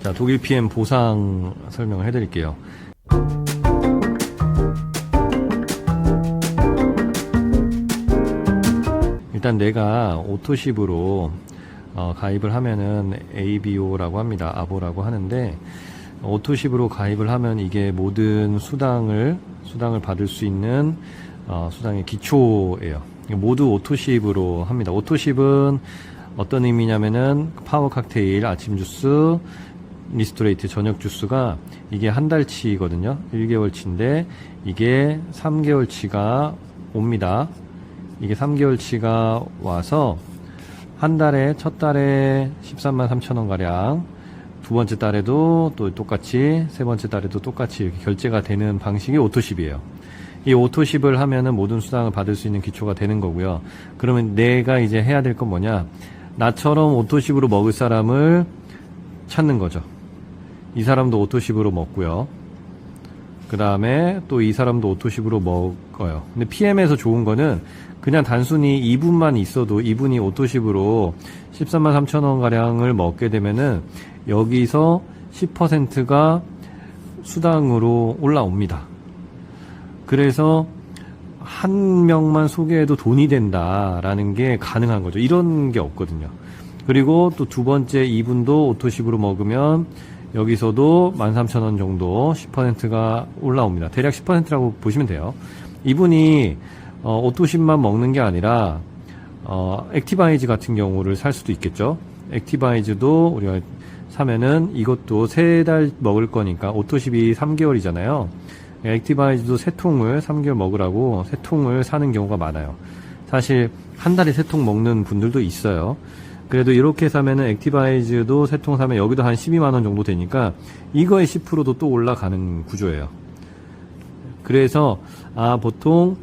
자, 독일 PM 보상 설명을 해드릴게요. 일단 내가 오토십으로 가입을 하면은 ABO라고 합니다. 아보라고 하는데, 오토십으로 가입을 하면 이게 모든 수당을 받을 수 있는 수당의 기초예요. 모두 오토십으로 합니다. 오토십은 어떤 의미냐면은 파워 칵테일, 아침 주스, 리스토레이트 저녁 주스가 이게 한 달치거든요. 1개월치인데 이게 3개월치가 옵니다. 이게 3개월치가 와서 한 달에 첫 달에 13만 3천 원 가량, 두 번째 달에도 또 똑같이, 세 번째 달에도 똑같이 이렇게 결제가 되는 방식이 오토십이에요. 이 오토십을 하면은 모든 수당을 받을 수 있는 기초가 되는 거고요. 그러면 내가 이제 해야 될 건 뭐냐? 나처럼 오토십으로 먹을 사람을 찾는 거죠. 이 사람도 오토십으로 먹고요. 그 다음에 또 이 사람도 오토십으로 먹어요. 근데 PM에서 좋은 거는 그냥 단순히 이분만 있어도, 이분이 오토십으로 13만 3천 원 가량을 먹게 되면은 여기서 10%가 수당으로 올라옵니다. 그래서 한 명만 소개해도 돈이 된다라는 게 가능한 거죠. 이런 게 없거든요. 그리고 또 두 번째 이분도 오토십으로 먹으면 여기서도 13,000원 정도 10%가 올라옵니다. 대략 10%라고 보시면 돼요. 이분이 오토십만 먹는 게 아니라 액티바이즈 같은 경우를 살 수도 있겠죠. 액티바이즈도 우리가 사면은 이것도 3달 먹을 거니까, 오토십이 3개월이잖아요. 액티바이즈도 3통을 3개월 먹으라고 3통을 사는 경우가 많아요. 사실 한 달에 3통 먹는 분들도 있어요. 그래도 이렇게 사면은 액티바이즈도 3통 사면 여기도 한 12만원 정도 되니까 이거의 10%도 또 올라가는 구조예요. 그래서 보통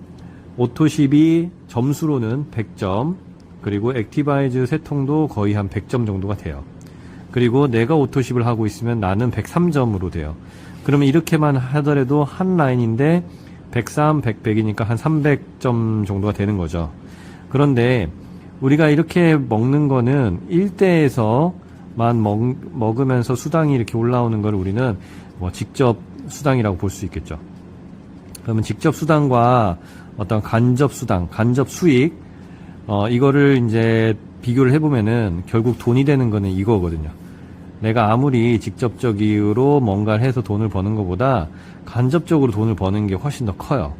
오토십이 점수로는 100점, 그리고 액티바이즈 3통도 거의 한 100점 정도가 돼요. 그리고 내가 오토십을 하고 있으면 나는 103점으로 돼요. 그러면 이렇게만 하더라도 한 라인인데 103, 100, 100이니까 한 300점 정도가 되는 거죠. 그런데 우리가 이렇게 먹는 거는 1대에서만 먹으면서 수당이 이렇게 올라오는 걸 우리는 직접 수당이라고 볼 수 있겠죠. 그러면 직접 수당과 어떤 간접 수당, 간접 수익, 이거를 이제 비교를 해보면은 결국 돈이 되는 거는 이거거든요. 내가 아무리 직접적으로 뭔가를 해서 돈을 버는 것보다 간접적으로 돈을 버는 게 훨씬 더 커요.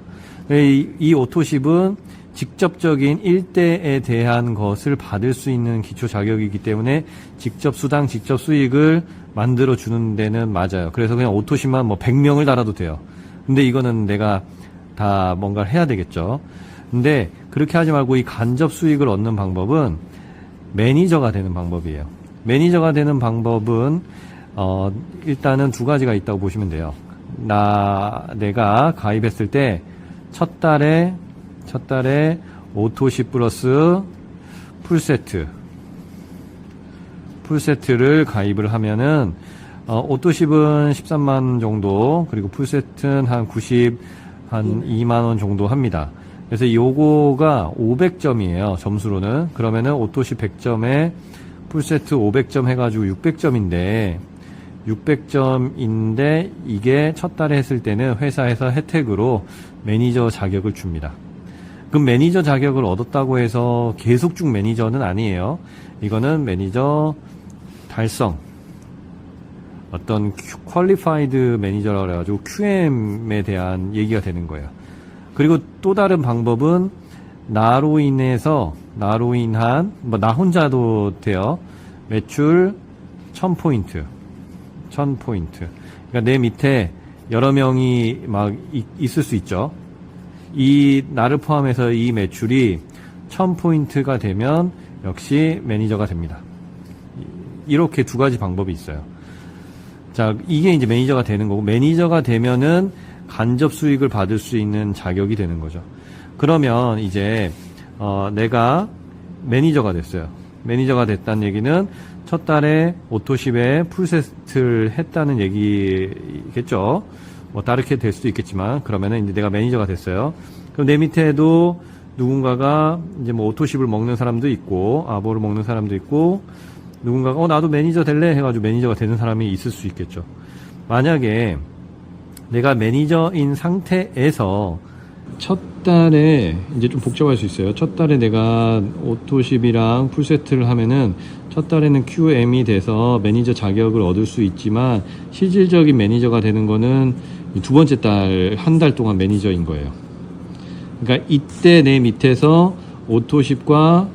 이 오토십은 직접적인 1대에 대한 것을 받을 수 있는 기초 자격이기 때문에 직접 수당, 직접 수익을 만들어 주는 데는 맞아요. 그래서 그냥 오토십만 100명을 달아도 돼요. 근데 이거는 내가 다 뭔가를 해야 되겠죠. 근데 그렇게 하지 말고 이 간접 수익을 얻는 방법은 매니저가 되는 방법이에요. 매니저가 되는 방법은 일단은 두 가지가 있다고 보시면 돼요. 내가 가입했을 때 첫 달에 오토십 플러스 풀세트를 가입을 하면은 오토십은 13만 정도, 그리고 풀세트는 한 2만원 정도 합니다. 그래서 요거가 500점이에요, 점수로는. 그러면은 오토십 100점에 풀세트 500점 해가지고 600점인데 이게 첫 달에 했을 때는 회사에서 혜택으로 매니저 자격을 줍니다. 그럼 매니저 자격을 얻었다고 해서 계속 쭉 매니저는 아니에요. 이거는 매니저 달성, 어떤 퀄리파이드 매니저라고 해가지고 QM에 대한 얘기가 되는 거예요. 그리고 또 다른 방법은 나로 인한 나 혼자도 돼요. 매출 1000포인트. 그러니까 내 밑에 여러 명이 있을 수 있죠. 나를 포함해서 이 매출이 1000포인트가 되면 역시 매니저가 됩니다. 이렇게 두 가지 방법이 있어요. 자, 이게 이제 매니저가 되는 거고, 매니저가 되면은 간접 수익을 받을 수 있는 자격이 되는 거죠. 그러면 이제 내가 매니저가 됐어요. 매니저가 됐다는 얘기는 첫 달에 오토십에 풀세트를 했다는 얘기겠죠. 다르게 될 수도 있겠지만, 그러면은 이제 내가 매니저가 됐어요. 그럼 내 밑에도 누군가가 이제 오토십을 먹는 사람도 있고, 아보를 먹는 사람도 있고, 누군가가 나도 매니저 될래 해가지고 매니저가 되는 사람이 있을 수 있겠죠. 만약에 내가 매니저인 상태에서 첫 달에 이제 좀 복잡할 수 있어요. 첫 달에 내가 오토십이랑 풀세트를 하면은 첫 달에는 QM이 돼서 매니저 자격을 얻을 수 있지만 실질적인 매니저가 되는 거는 두 번째 달, 한 달 동안 매니저인 거예요. 그러니까 이때 내 밑에서 오토십과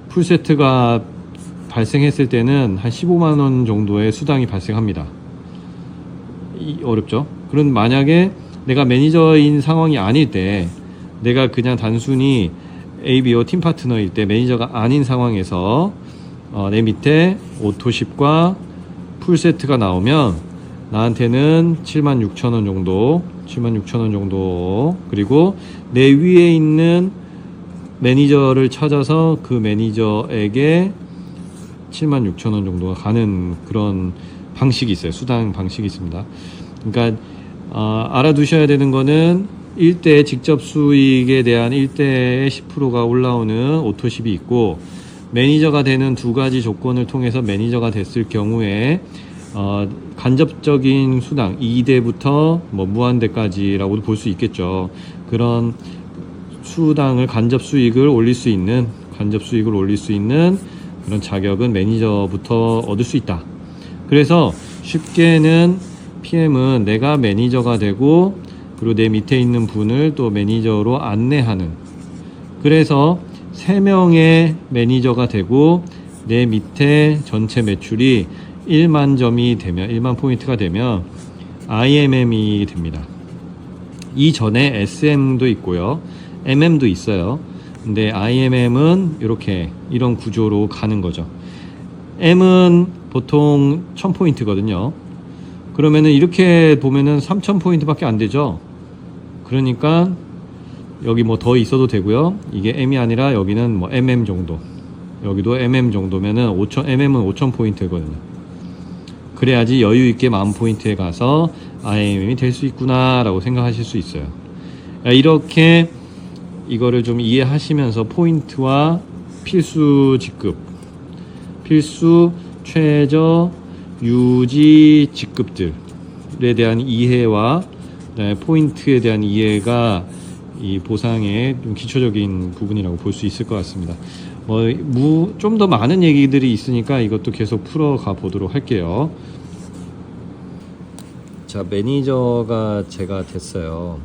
풀세트가 발생했을 때는 한 15만 원 정도의 수당이 발생합니다. 어렵죠? 그럼 만약에 내가 매니저인 상황이 아닐 때, 내가 그냥 단순히 ABO 팀 파트너일 때 매니저가 아닌 상황에서 내 밑에 오토십과 풀세트가 나오면 나한테는 76,000원 정도, 76,000원 정도, 그리고 내 위에 있는 매니저를 찾아서 그 매니저에게 76,000원 정도가 가는 그런 방식이 있어요. 수당 방식이 있습니다. 그러니까 알아두셔야 되는 거는 1대 직접 수익에 대한 1대의 10%가 올라오는 오토십이 있고, 매니저가 되는 두 가지 조건을 통해서 매니저가 됐을 경우에 간접적인 수당 2대부터 뭐 무한대까지라고도 볼 수 있겠죠. 그런 수당을 간접 수익을 올릴 수 있는 그런 자격은 매니저부터 얻을 수 있다. 그래서 쉽게는 PM은 내가 매니저가 되고, 그리고 내 밑에 있는 분을 또 매니저로 안내하는, 그래서 3명의 매니저가 되고 내 밑에 전체 매출이 1만 점이 되면, 1만 포인트가 되면 IMM이 됩니다. 이전에 SM도 있고요, MM도 있어요. 근데 IMM은 이런 구조로 가는 거죠. M은 보통 1000포인트거든요. 그러면은 이렇게 보면은 3000포인트밖에 안 되죠. 그러니까 여기 뭐 더 있어도 되고요. 이게 M이 아니라 여기는 뭐 MM 정도, 여기도 MM 정도면은 MM은 5000포인트거든요. 그래야지 여유 있게 10,000포인트에 가서 IMM이 될 수 있구나 라고 생각하실 수 있어요. 이렇게 이거를 좀 이해하시면서 포인트와 필수 직급, 필수, 최저, 유지 직급들에 대한 이해와 포인트에 대한 이해가 이 보상의 좀 기초적인 부분이라고 볼 수 있을 것 같습니다. 좀 더 많은 얘기들이 있으니까 이것도 계속 풀어가 보도록 할게요. 자, 매니저가 제가 됐어요.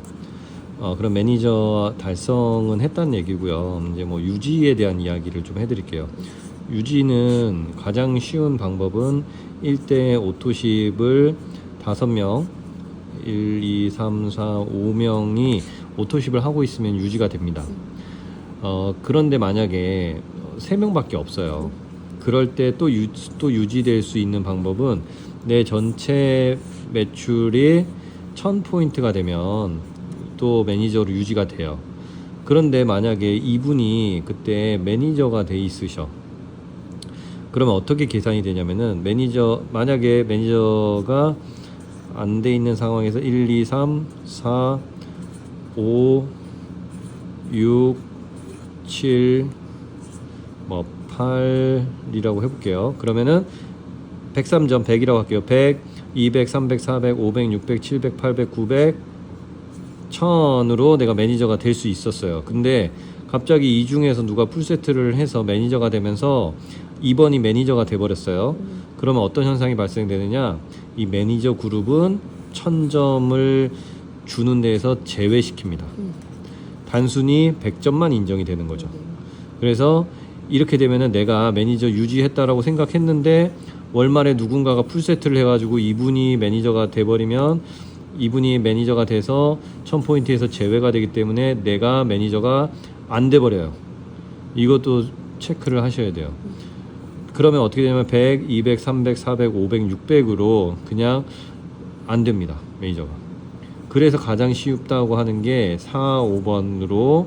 그럼 매니저 달성은 했다는 얘기고요. 이제 뭐 유지에 대한 이야기를 좀 해드릴게요. 유지는 가장 쉬운 방법은 1대 오토십을 5명, 1, 2, 3, 4, 5명이 오토십을 하고 있으면 유지가 됩니다. 그런데 만약에 3명밖에 없어요. 그럴 때 또 유지될 수 있는 방법은 내 전체 매출이 1000포인트가 되면 또 매니저로 유지가 돼요. 그런데 만약에 이분이 그때 매니저가 돼 있으셔. 그러면 어떻게 계산이 되냐면은 만약에 매니저가 안 돼 있는 상황에서 1, 2, 3, 4, 5, 6, 7, 8이라고 해볼게요. 그러면은 103점, 100이라고 할게요. 100, 200, 300, 400, 500, 600, 700, 800, 900, 1000으로 내가 매니저가 될 수 있었어요. 근데 갑자기 이 중에서 누가 풀세트를 해서 매니저가 되면서 2번이 매니저가 돼버렸어요. 그러면 어떤 현상이 발생되느냐, 이 매니저 그룹은 1000점을 주는 데에서 제외시킵니다. 단순히 100점만 인정이 되는 거죠. 그래서 이렇게 되면은 내가 매니저 유지했다라고 생각했는데 월말에 누군가가 풀세트를 해가지고 이분이 매니저가 돼버리면, 이분이 매니저가 돼서 1000포인트에서 제외가 되기 때문에 내가 매니저가 안 돼버려요. 이것도 체크를 하셔야 돼요. 그러면 어떻게 되냐면 100, 200, 300, 400, 500, 600으로 그냥 안 됩니다, 매니저가. 그래서 가장 쉽다고 하는 게 4, 5번으로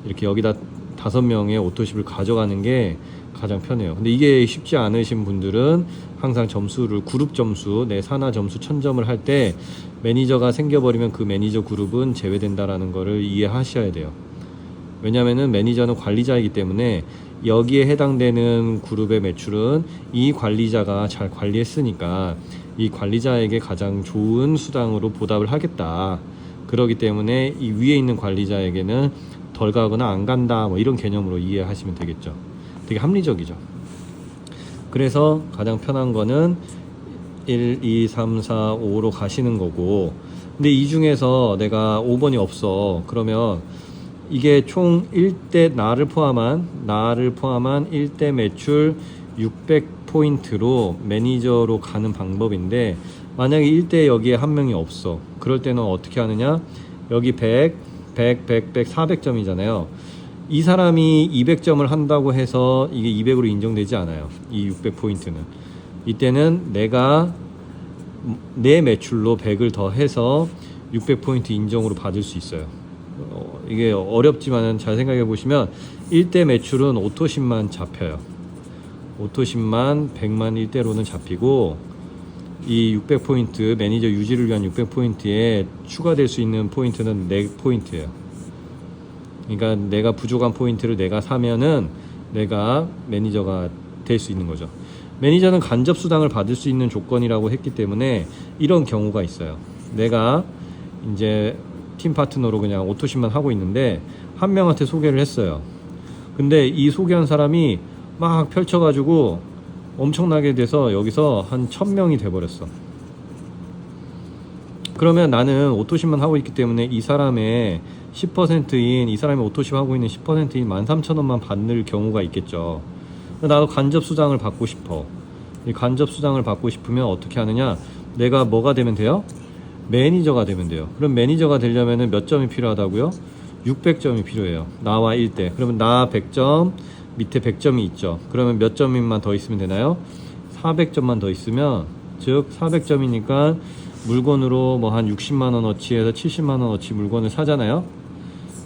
이렇게 여기다 5명의 오토십을 가져가는 게 가장 편해요. 근데 이게 쉽지 않으신 분들은 항상 점수를, 그룹 점수, 내 산하 점수 1000점을 할 때 매니저가 생겨버리면 그 매니저 그룹은 제외된다라는 거를 이해하셔야 돼요. 왜냐면은 매니저는 관리자이기 때문에 여기에 해당되는 그룹의 매출은 이 관리자가 잘 관리했으니까 이 관리자에게 가장 좋은 수당으로 보답을 하겠다. 그러기 때문에 이 위에 있는 관리자에게는 덜 가거나 안 간다, 뭐 이런 개념으로 이해하시면 되겠죠. 되게 합리적이죠. 그래서 가장 편한 거는 1, 2, 3, 4, 5로 가시는 거고, 근데 이 중에서 내가 5번이 없어. 그러면 이게 총 1대 나를 포함한 1대 매출 600포인트로 매니저로 가는 방법인데, 만약에 1대 여기에 한 명이 없어. 그럴 때는 어떻게 하느냐? 여기 100, 400점이잖아요. 이 사람이 200점을 한다고 해서 이게 200으로 인정되지 않아요. 이 600포인트는. 이때는 내가 내 매출로 100을 더 해서 600포인트 인정으로 받을 수 있어요. 이게 어렵지만 잘 생각해 보시면 1대 매출은 오토십만 잡혀요. 오토십만 100만 1대로는 잡히고, 이 600포인트 매니저 유지를 위한 600포인트에 추가될 수 있는 포인트는 4포인트예요. 그러니까 내가 부족한 포인트를 내가 사면은 내가 매니저가 될 수 있는 거죠. 매니저는 간접 수당을 받을 수 있는 조건이라고 했기 때문에 이런 경우가 있어요. 내가 이제 팀 파트너로 그냥 오토십만 하고 있는데 한 명한테 소개를 했어요. 근데 이 소개한 사람이 막 펼쳐가지고 엄청나게 돼서 여기서 한 1000명이 돼버렸어. 그러면 나는 오토십만 하고 있기 때문에 이 사람의 10%인, 이 사람이 오토십 하고 있는 10%인 13,000원만 받는 경우가 있겠죠. 나도 간접 수당을 받고 싶어. 이 간접 수당을 받고 싶으면 어떻게 하느냐? 내가 뭐가 되면 돼요? 매니저가 되면 돼요. 그럼 매니저가 되려면 몇 점이 필요하다고요? 600점이 필요해요. 나와 1대. 그러면 나 100점, 밑에 100점이 있죠. 그러면 몇 점만 더 있으면 되나요? 400점만 더 있으면, 즉 400점이니까 물건으로 뭐 한 60만 원어치에서 70만 원어치 물건을 사잖아요.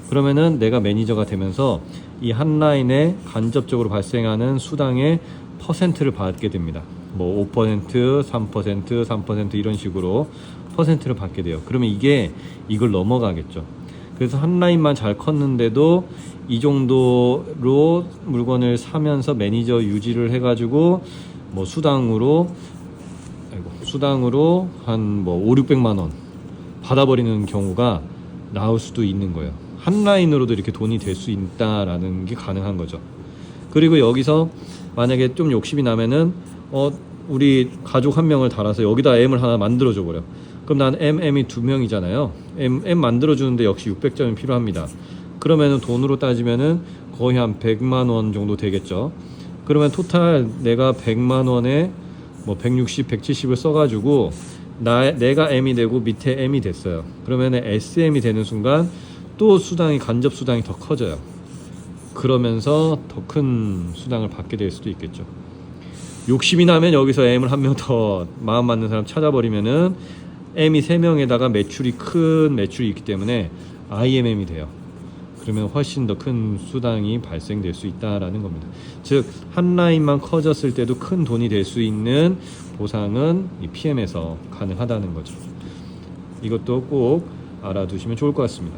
그러면은 내가 매니저가 되면서 이 한 라인에 간접적으로 발생하는 수당의 퍼센트를 받게 됩니다. 뭐 5%, 3%, 3% 이런 식으로 퍼센트를 받게 돼요. 그러면 이게 이걸 넘어가겠죠. 그래서 한 라인만 잘 컸는데도 이 정도로 물건을 사면서 매니저 유지를 해가지고 뭐 수당으로 한 뭐 5, 600만 원 받아버리는 경우가 나올 수도 있는 거예요. 한 라인으로도 이렇게 돈이 될 수 있다라는 게 가능한 거죠. 그리고 여기서 만약에 좀 욕심이 나면은 우리 가족 한 명을 달아서 여기다 M을 하나 만들어줘 버려. 그럼 난 M이 2명이잖아요. M 만들어주는데 역시 600점이 필요합니다. 그러면은 돈으로 따지면은 거의 한 100만 원 정도 되겠죠. 그러면 토탈 내가 100만 원에 뭐 160, 170을 써가지고 내가 M이 되고 밑에 M이 됐어요. 그러면 SM이 되는 순간 또 간접 수당이 더 커져요. 그러면서 더 큰 수당을 받게 될 수도 있겠죠. 욕심이 나면 여기서 M을 한 명 더 마음 맞는 사람 찾아버리면은 M이 3명에다가 큰 매출이 있기 때문에 IMM이 돼요. 그러면 훨씬 더 큰 수당이 발생될 수 있다라는 겁니다. 즉, 한 라인만 커졌을 때도 큰 돈이 될 수 있는 보상은 이 PM에서 가능하다는 거죠. 이것도 꼭 알아두시면 좋을 것 같습니다.